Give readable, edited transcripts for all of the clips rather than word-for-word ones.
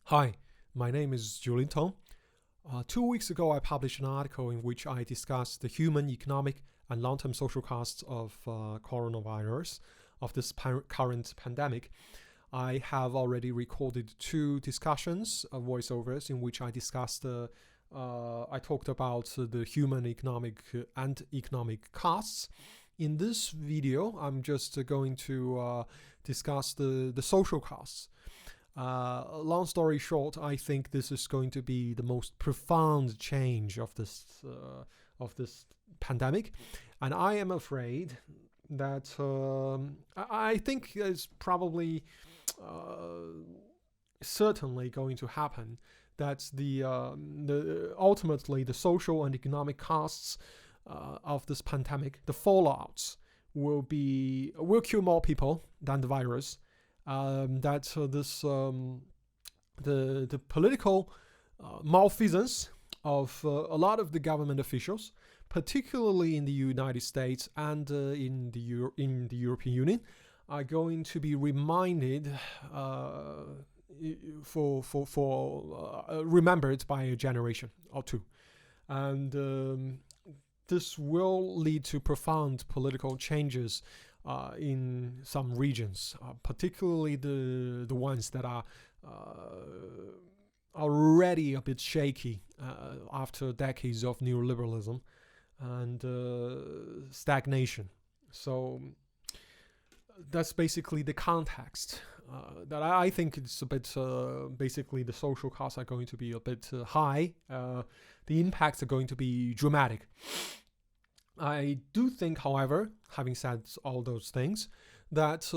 Hi, my name is Julian Tong. 2 weeks ago, I published an article in which I discussed the human, economic, and long-term social costs of coronavirus, of this current pandemic. I have already recorded 2 discussions, voiceovers, in which I discussed, I talked about the human, economic, and economic costs. In this video, I'm just going to discuss the social costs. Long story short, I think this is going to be the most profound change of this pandemic, and I am afraid that I think it's probably certainly going to happen that the ultimately the social and economic costs of this pandemic, the fallouts, will kill more people than the virus. The political malfeasance of a lot of the government officials, particularly in the United States and in the European Union, are going to be reminded remembered by a generation or two, and this will lead to profound political changes in some regions, particularly the ones that are already a bit shaky after decades of neoliberalism and stagnation. So that's basically the context. That I think it's a bit, basically the social costs are going to be a bit high. The impacts are going to be dramatic. I do think, however, having said all those things, that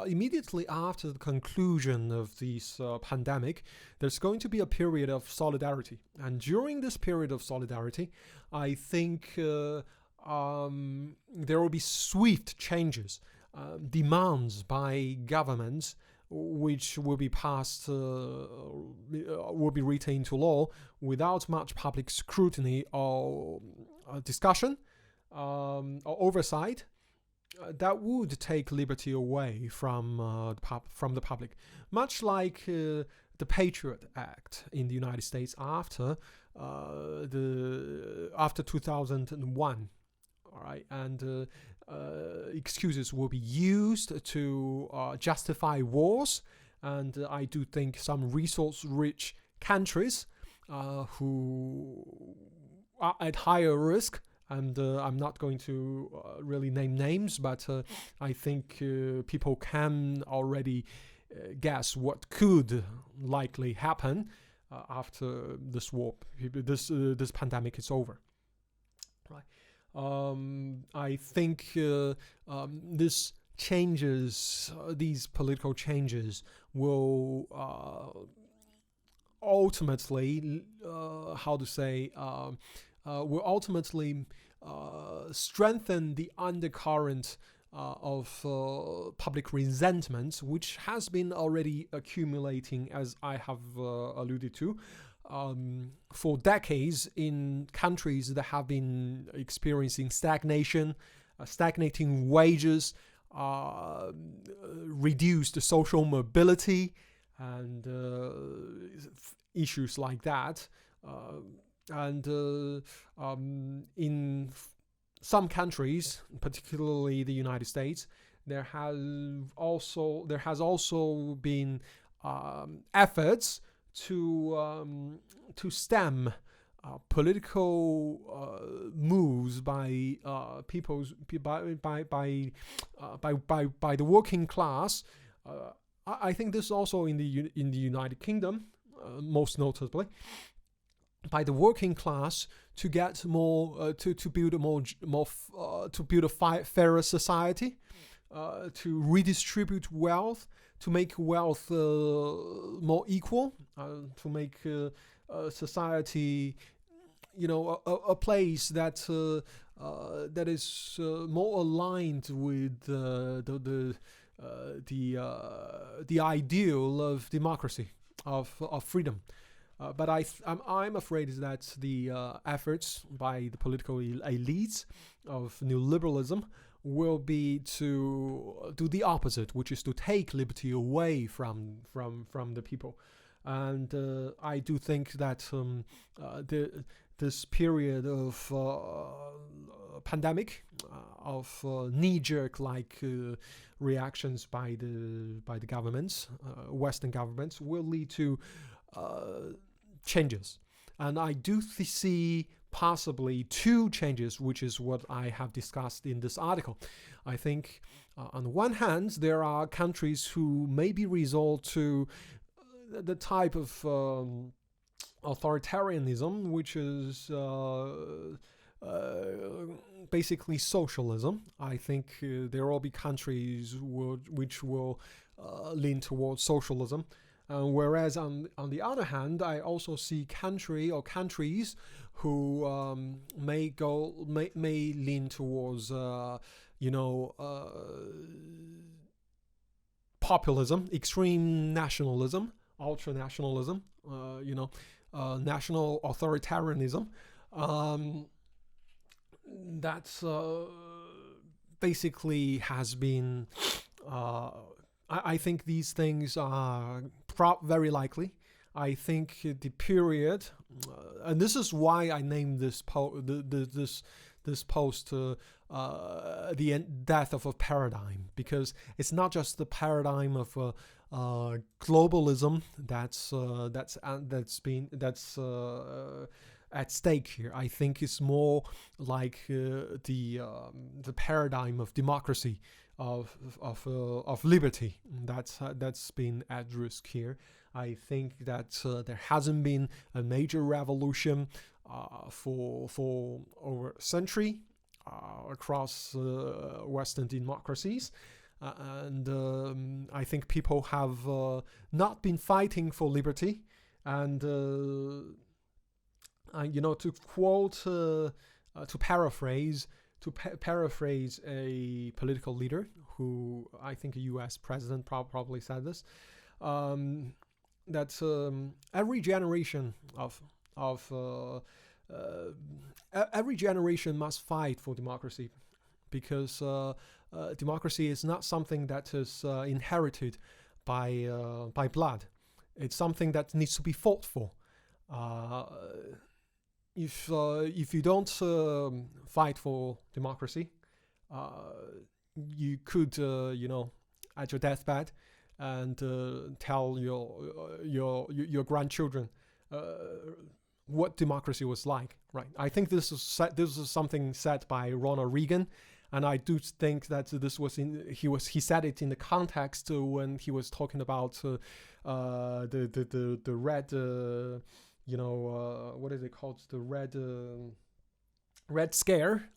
immediately after the conclusion of this pandemic, there's going to be a period of solidarity. And during this period of solidarity, I think there will be swift changes, demands by governments, which will be passed, will be written into law without much public scrutiny or discussion or oversight, that would take liberty away from the public, much like the Patriot Act in the United States after 2001. All right, and excuses will be used to justify wars, and I do think some resource-rich countries who are at higher risk, and I'm not going to really name names, but I think people can already guess what could likely happen after this war, this pandemic is over. Right. I think these political changes will ultimately, will ultimately strengthen the undercurrent of public resentment, which has been already accumulating, as I have alluded to, for decades in countries that have been experiencing stagnation, stagnating wages, reduced social mobility, and issues like that. In some countries, particularly the United States, there has also been efforts to stem political moves by the working class. I think this also in the United Kingdom, most notably, by the working class, to get more to build a fairer society, to redistribute wealth, to make wealth more equal, to make society, a place that is more aligned with the ideal of democracy, of freedom. But I'm afraid that the efforts by the political elites of neoliberalism will be to do the opposite, which is to take liberty away from the people. And I do think that this period of pandemic, of knee-jerk like reactions by the governments, Western governments, will lead to changes. And I do see possibly two changes, which is what I have discussed in this article. I think on the one hand, there are countries who maybe resort to the type of authoritarianism, which is basically socialism. I think there will be countries which will lean towards socialism. Whereas on the other hand, I also see countries who may lean towards populism, extreme nationalism, ultra-nationalism, national authoritarianism. That's basically has been. I think these things are very likely. I think the period, and this is why I named this this post the death of a paradigm, because it's not just the paradigm of globalism that's at stake here. I think it's more like the paradigm of democracy, of liberty that's been at risk here. I think that there hasn't been a major revolution for over a century across Western democracies. And I think people have not been fighting for liberty. And, to quote, to paraphrase a political leader who I think a U.S. president probably said this, that every generation every generation must fight for democracy, because democracy is not something that is inherited by blood. It's something that needs to be fought for. If you don't fight for democracy, you could at your deathbed and tell your grandchildren what democracy was like, right? I think this is something said by Ronald Reagan, and I do think that this was he said it in the context when he was talking about the red what is it called, the red scare,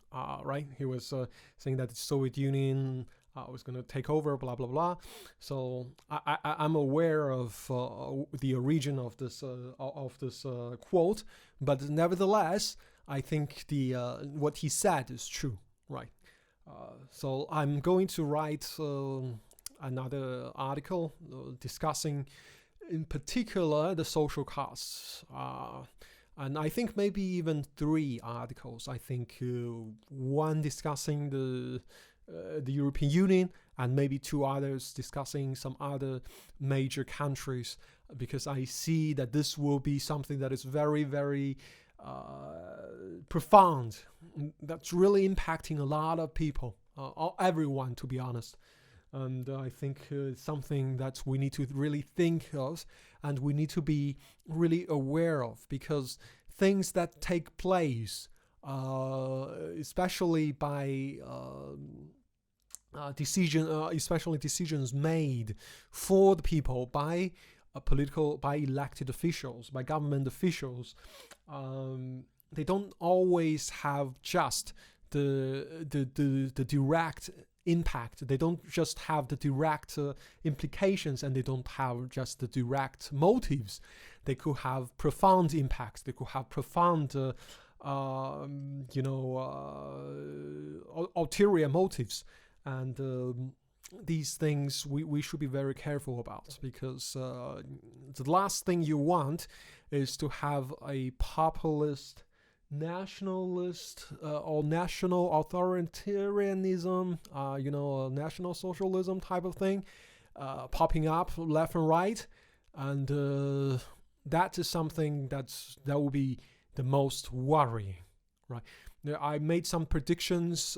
right? He was saying that the Soviet Union was going to take over, blah blah blah. So I'm aware of the origin of this quote, but nevertheless, I think what he said is true, right? So I'm going to write another article discussing, in particular, the social costs. And I think maybe even 3 articles. I think one discussing the European Union, and maybe 2 others discussing some other major countries, because I see that this will be something that is very, very profound. That's really impacting a lot of people, everyone, to be honest. And I think it's something that we need to really think of, and we need to be really aware of, because things that take place, especially by especially decisions made for the people by elected officials, by government officials, they don't always have just the direct impact. They don't just have the direct implications, and they don't have just the direct motives. They could have profound impacts. They could have profound ulterior motives. And these things we should be very careful about, because the last thing you want is to have a populist nationalist or national authoritarianism, national socialism type of thing, popping up left and right, and that is something that will be the most worrying, right? I made some predictions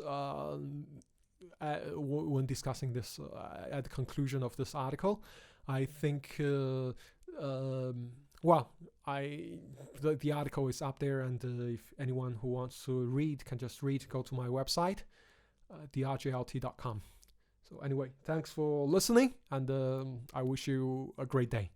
when discussing this at the conclusion of this article. I think, the article is up there, and if anyone who wants to read can just read. Go to my website, drjlt.com. So anyway, thanks for listening, and I wish you a great day.